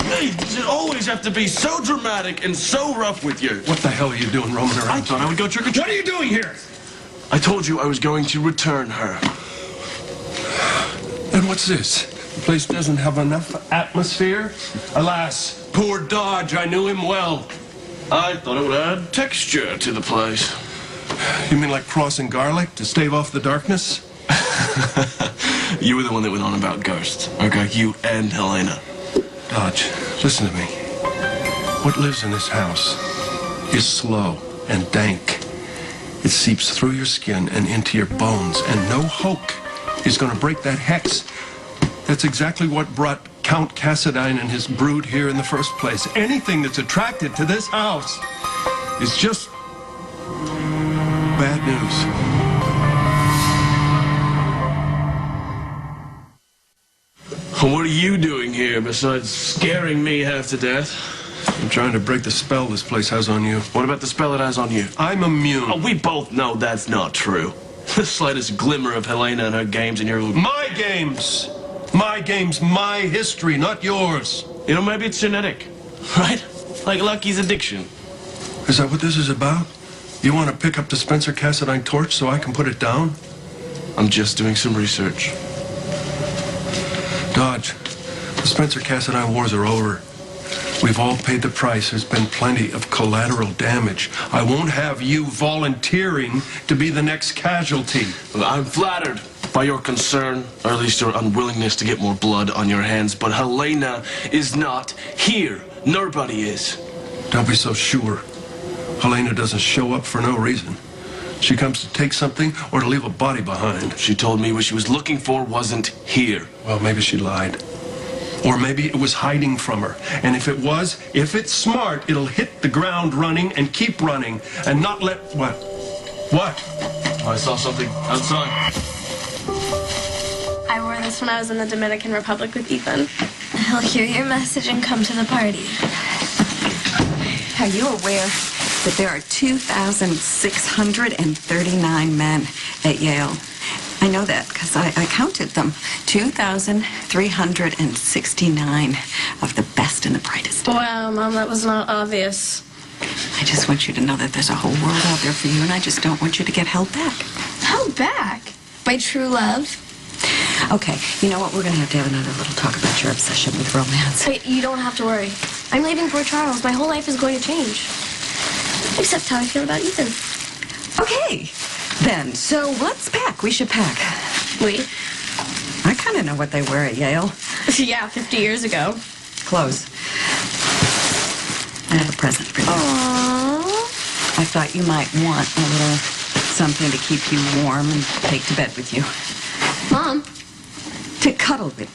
Hey, you always have to be so dramatic and so rough with you. What the hell are you doing roaming around? I thought I would go trick-or-treating. What are you doing here? I told you I was going to return her. And what's this? The place doesn't have enough atmosphere? Alas, poor Dodge, I knew him well. I thought it would add texture to the place. You mean like crossing garlic to stave off the darkness? You were the one that went on about ghosts. Okay, you and Helena. Dodge, listen to me. What lives in this house is slow and dank. It seeps through your skin and into your bones, and no hoke is going to break that hex. That's exactly what brought Count Cassadine and his brood here in the first place. Anything that's attracted to this house is just bad news. What are you doing here besides scaring me half to death? I'm trying to break the spell this place has on you. What about the spell it has on you? I'm immune. Oh, we both know that's not true. The slightest glimmer of Helena and her games and your... My games! My games, my history, not yours. You know, maybe it's genetic, right? Like Lucky's addiction. Is that what this is about? You want to pick up the Spencer Cassadine torch so I can put it down? I'm just doing some research. Dodge, the Spencer Cassadine wars are over. We've all paid the price. There's been plenty of collateral damage. I won't have you volunteering to be the next casualty. I'm flattered by your concern, or at least your unwillingness to get more blood on your hands, but Helena is not here. Nobody is. Don't be so sure. Helena doesn't show up for no reason. She comes to take something or to leave a body behind. She told me what she was looking for wasn't here. Well, maybe she lied. Or maybe it was hiding from her. And if it was, if it's smart, it'll hit the ground running and keep running and not let... What? What? I saw something outside. I wore this when I was in the Dominican Republic with Ethan. He'll hear your message and come to the party. Are you aware that there are 2,639 men at Yale? I know that because I counted them. 2,369 of the best and the brightest. Wow, Mom, that was not obvious. I just want you to know that there's a whole world out there for you, and I just don't want you to get held back. Held back? By true love? Okay, you know what? We're going to have another little talk about your obsession with romance. Wait, you don't have to worry. I'm leaving for Charles. My whole life is going to change. Except how I feel about Ethan. Okay, then. So let's pack. We should pack. Wait. I kind of know what they wear at Yale. Yeah, 50 years ago. Clothes. I have a present for you. Aww. I thought you might want a little something to keep you warm and take to bed with you. Mom. To cuddle with.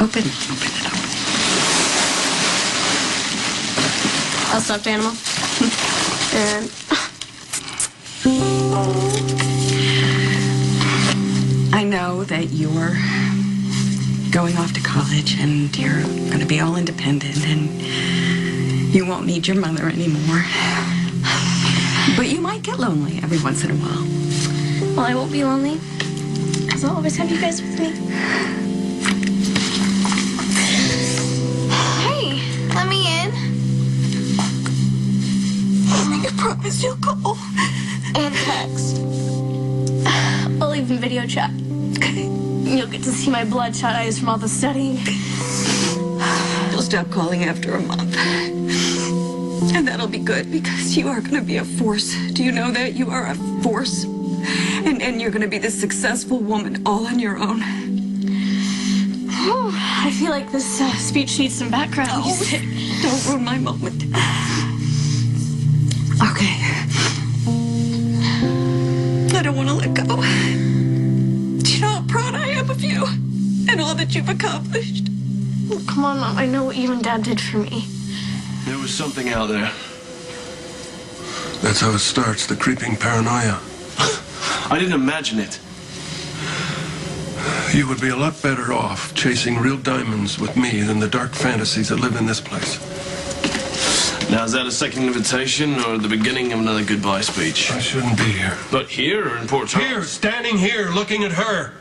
Open it up. A stuffed animal. And... I know that you're going off to college and you're going to be all independent and you won't need your mother anymore. But you might get lonely every once in a while. Well, I won't be lonely. Because I'll always have you guys with me. Hey, let me in. I promise you'll call. And text. I'll even video chat. Okay. You'll get to see my bloodshot eyes from all the studying. You'll stop calling after a month. And that'll be good because you are going to be a force. Do you know that? You are a force. And you're going to be this successful woman all on your own. Oh, I feel like this speech needs some background music. Don't ruin my moment. Okay. I don't want to let go. Do you know how proud I am of you and all that you've accomplished? Oh, come on, Mom. I know what you and Dad did for me. There was something out there. That's how it starts, the creeping paranoia. I didn't imagine it. You would be a lot better off chasing real diamonds with me than the dark fantasies that live in this place. Now, is that a second invitation or the beginning of another goodbye speech? I shouldn't be here. But here or in Port Charles? Here, standing here, looking at her.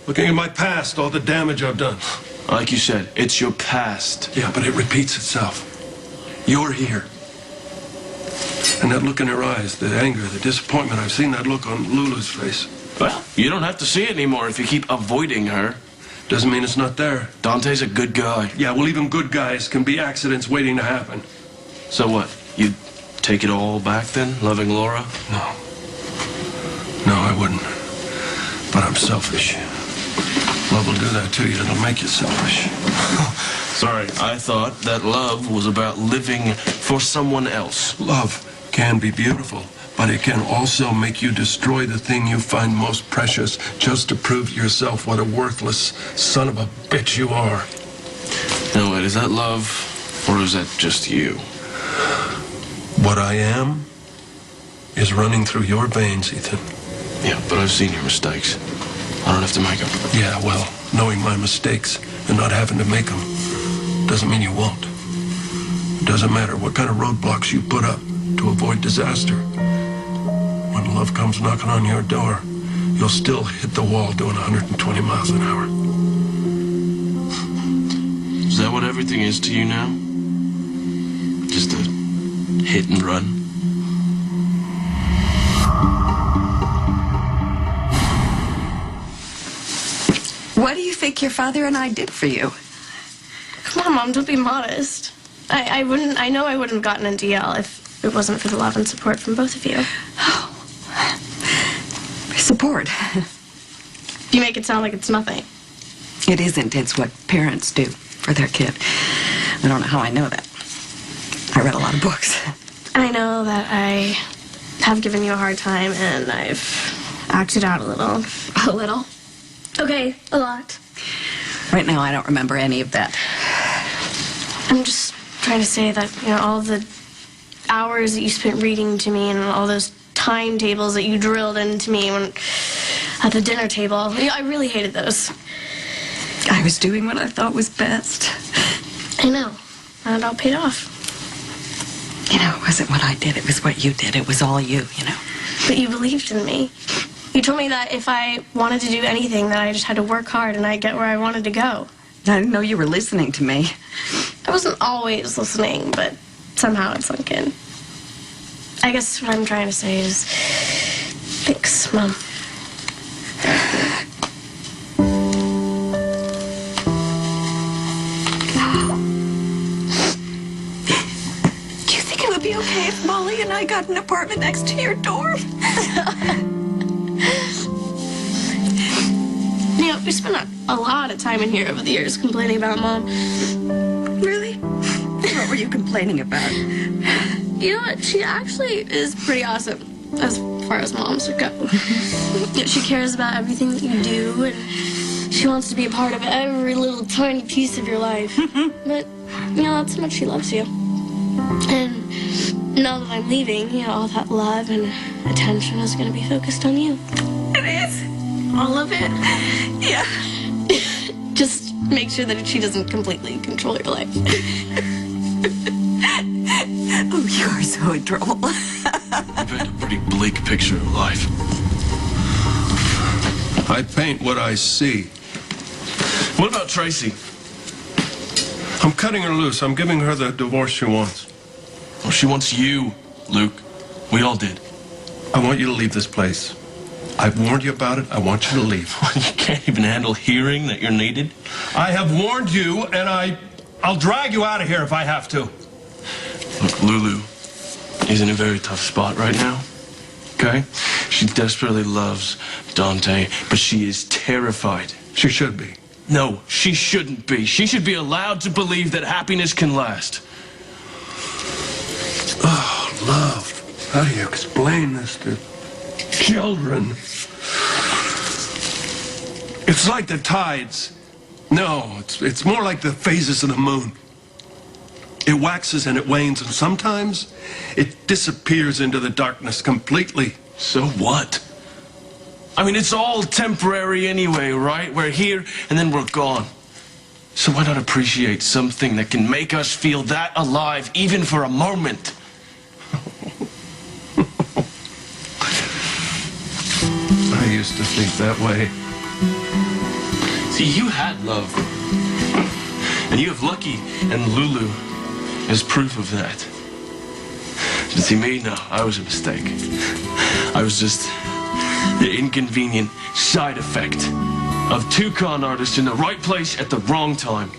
Looking at my past, all the damage I've done. Like you said, it's your past. Yeah, but it repeats itself. You're here. And that look in her eyes, the anger, the disappointment, I've seen that look on Lulu's face. Well, you don't have to see it anymore if you keep avoiding her. Doesn't mean it's not there. Dante's a good guy. Yeah, well, even good guys can be accidents waiting to happen. So what? You take it all back then, loving Laura? No. No, I wouldn't. But I'm selfish. Love will do that to you. It'll make you selfish. Sorry, I thought that love was about living for someone else. Love can be beautiful, but it can also make you destroy the thing you find most precious just to prove to yourself what a worthless son of a bitch you are. Now, wait, is that love, or is that just you? What I am is running through your veins, Ethan. Yeah, but I've seen your mistakes. I don't have to make them. Yeah, well, knowing my mistakes and not having to make them doesn't mean you won't. It doesn't matter what kind of roadblocks you put up to avoid disaster. When love comes knocking on your door, you'll still hit the wall doing 120 miles an hour. Is that what everything is to you now? Just a hit and run? What do you think your father and I did for you? Come on, Mom, don't be modest. I know I wouldn't have gotten into Yale if it wasn't for the love and support from both of you. Support. You make it sound like it's nothing. It isn't. It's what parents do for their kid. I don't know how I know that. I read a lot of books. I know that I have given you a hard time, and I've acted out a little. A little? Okay, a lot. Right now, I don't remember any of that. I'm just trying to say that, you know, all the hours that you spent reading to me and all those timetables that you drilled into me when at the dinner table, you know, I really hated those. I was doing what I thought was best. I know. And it all paid off. You know, it wasn't what I did. It was what you did. It was all you, you know. But you believed in me. You told me that if I wanted to do anything, that I just had to work hard and I'd get where I wanted to go. I didn't know you were listening to me. I wasn't always listening, but somehow it sunk in. I guess what I'm trying to say is, thanks, Mom. Do you think it would be okay if Molly and I got an apartment next to your door? You know, we spent a lot of time in here over the years complaining about Mom. Really? What were you complaining about? You know what? She actually is pretty awesome as far as moms go. You know, she cares about everything that you do, and she wants to be a part of every little tiny piece of your life. But, you know, that's how much she loves you. And now that I'm leaving, you know, all that love and attention is going to be focused on you. It is. All of it. Yeah. Just make sure that she doesn't completely control your life. Oh, you are so adorable. You paint a pretty bleak picture of life. I paint what I see. What about Tracy? I'm cutting her loose. I'm giving her the divorce she wants. Well, she wants you, Luke. We all did. I want you to leave this place. I've warned you about it. I want you to leave. You can't even handle hearing that you're needed? I have warned you, and I'll drag you out of here if I have to. Look, Lulu is in a very tough spot right now, okay? She desperately loves Dante, but she is terrified. She should be. No, she shouldn't be. She should be allowed to believe that happiness can last. Oh, love. How do you explain this to children? It's like the tides. No, it's more like the phases of the moon. It waxes and it wanes, and sometimes it disappears into the darkness completely. So what? I mean, it's all temporary anyway, right? We're here, and then we're gone. So why not appreciate something that can make us feel that alive, even for a moment? I used to think that way. See, you had love. And you have Lucky and Lulu as proof of that. But see, me, no, I was a mistake. I was just the inconvenient side effect of two con artists in the right place at the wrong time.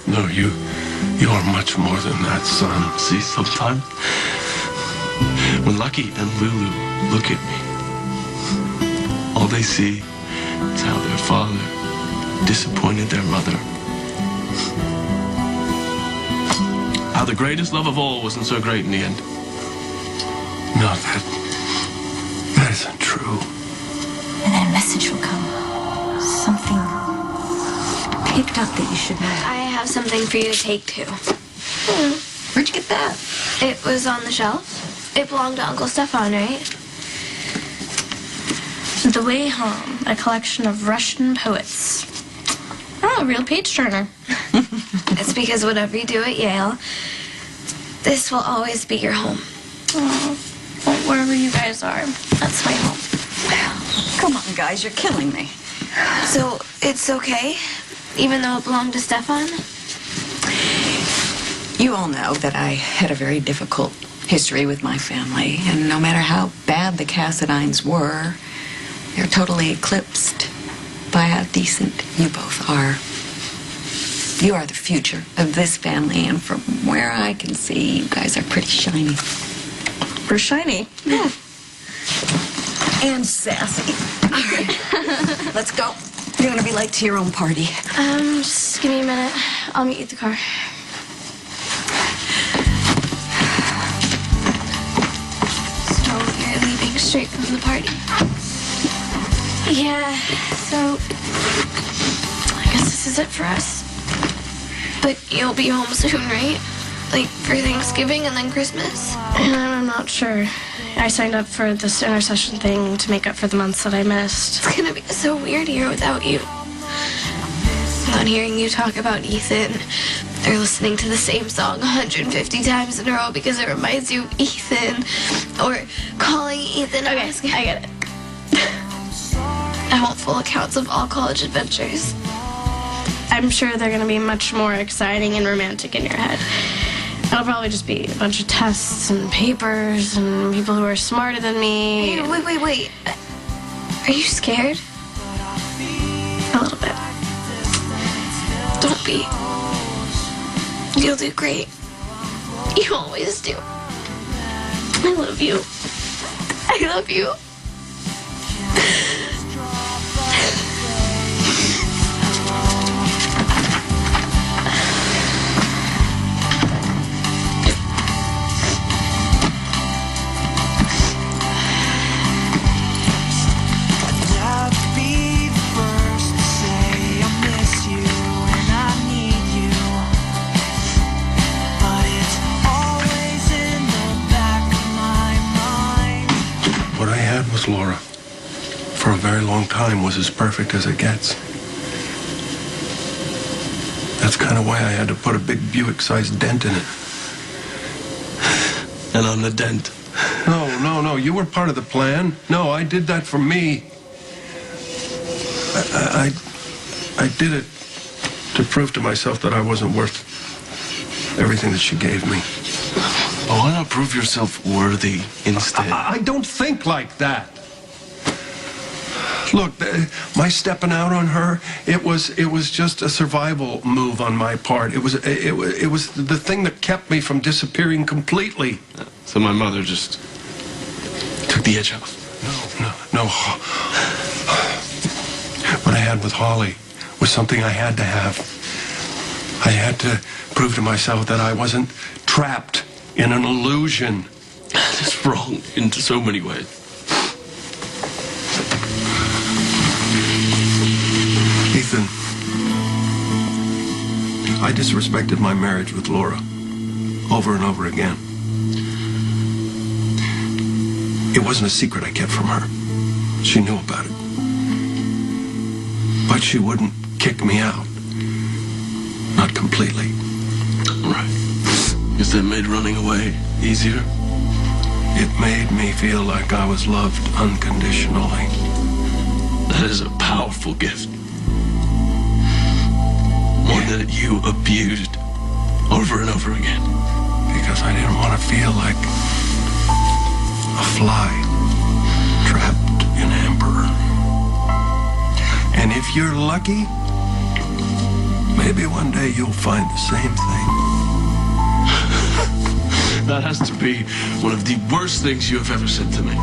No, you are much more than that, son. See, sometimes when Lucky and Lulu look at me, all they see is how their father disappointed their mother. How the greatest love of all wasn't so great in the end. No, that isn't true. And then a message will come. Something picked up that you should know. I have something for you to take to. Where'd you get that? It was on the shelf. It belonged to Uncle Stefan, right? The Way Home, a collection of Russian poets. Oh, a real page turner. It's because whatever you do at Yale, this will always be your home. Oh, well, wherever you guys are, that's my home. Come on, guys, you're killing me. So it's okay, even though it belonged to Stefan? You all know that I had a very difficult history with my family, and no matter how bad the Cassidines were, they're totally eclipsed by how decent you both are. You are the future of this family, and from where I can see, you guys are pretty shiny. We're shiny. Yeah. And sassy. All right. Let's go. You're going to be late to your own party. Just give me a minute. I'll meet you at the car. So you're leaving straight from the party? Yeah, so I guess this is it for us. But you'll be home soon, right? Like for Thanksgiving and then Christmas? I'm not sure. I signed up for this intercession thing to make up for the months that I missed. It's gonna be so weird here without you. Not hearing you talk about Ethan, or listening to the same song 150 times in a row because it reminds you of Ethan, or calling Ethan. Okay, I get it. I want full accounts of all college adventures. I'm sure they're going to be much more exciting and romantic in your head. It'll probably just be a bunch of tests and papers and people who are smarter than me. Hey, wait. Are you scared? A little bit. Don't be. You'll do great. You always do. I love you. I love you. Laura, for a very long time, was as perfect as it gets. That's kind of why I had to put a big Buick-sized dent in it. And I'm the dent. No, you were part of the plan. No, I did that for me. I did it to prove to myself that I wasn't worth everything that she gave me. But why not prove yourself worthy instead? I don't think like that. Look, my stepping out on her, it was just a survival move on my part. It was the thing that kept me from disappearing completely. So my mother just took the edge off. No. What I had with Holly was something I had to have. I had to prove to myself that I wasn't trapped in an illusion. It's wrong in so many ways. Ethan, I disrespected my marriage with Laura over and over again. It wasn't a secret I kept from her. She knew about it. But she wouldn't kick me out. Not completely. Right. Guess that made running away easier? It made me feel like I was loved unconditionally. That is a powerful gift. One that you abused over and over again. Because I didn't want to feel like a fly trapped in amber. And if you're lucky, maybe one day you'll find the same thing. That has to be one of the worst things you have ever said to me.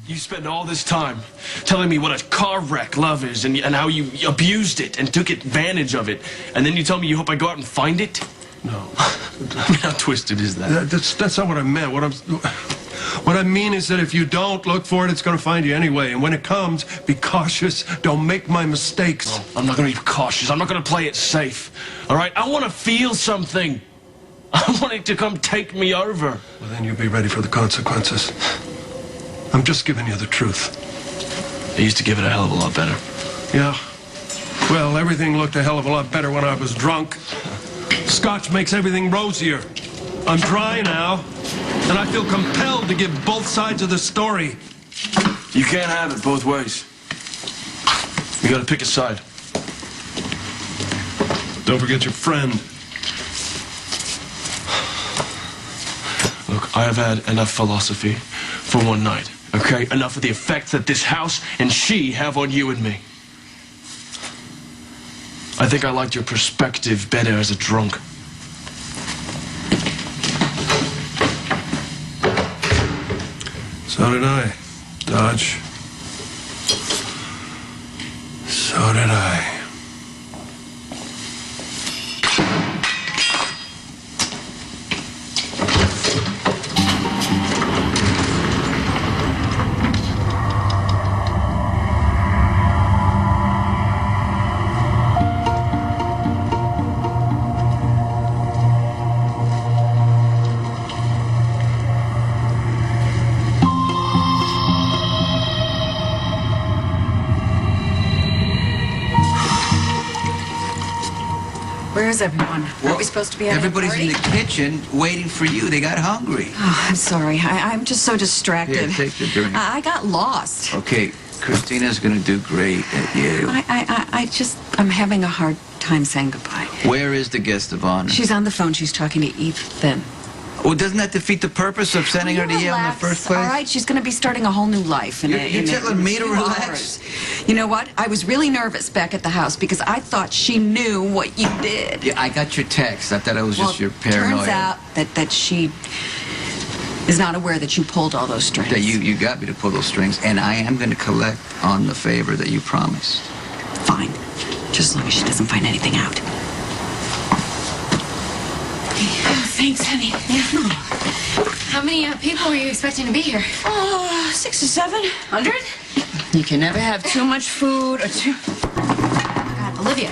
You spend all this time telling me what a car wreck love is and how you abused it and took advantage of it. And then you tell me you hope I go out and find it? No. How twisted is that? That's not what I meant. What I mean is that if you don't look for it, it's going to find you anyway. And when it comes, be cautious. Don't make my mistakes. Oh, I'm not going to be cautious. I'm not going to play it safe. All right? I want to feel something. I want it to come take me over. Well, then you'll be ready for the consequences. I'm just giving you the truth. I used to give it a hell of a lot better. Yeah. Well, everything looked a hell of a lot better when I was drunk. Scotch makes everything rosier. I'm dry now, and I feel compelled to give both sides of the story. You can't have it both ways. You gotta pick a side. Don't forget your friend. Look, I have had enough philosophy for one night, okay? Enough of the effect that this house and she have on you and me. I think I liked your perspective better as a drunk. So did I, Dodge. So did I. Where's everyone? Are we supposed to be having Everybody's a in party? the kitchen waiting for you. They got hungry. Oh, I'm sorry. I'm just so distracted. Here, take the drink. I got lost. Okay, Kristina's gonna do great at Yale. I'm having a hard time saying goodbye. Where is the guest of honor? She's on the phone. She's talking to Ethan. Well, doesn't that defeat the purpose of sending her to Yale in the first place? All right, she's going to be starting a whole new life. You're telling me to few relax? hours. You know what? I was really nervous back at the house because I thought she knew what you did. Yeah, I got your text. I thought it was just your paranoia. Turns out that she is not aware that you pulled all those strings. That you got me to pull those strings, and I am going to collect on the favor that you promised. Fine. Just as long as she doesn't find anything out. Oh, thanks, honey. Yeah. How many people were you expecting to be here? 600 to 700. You can never have too much food or too... God, Olivia,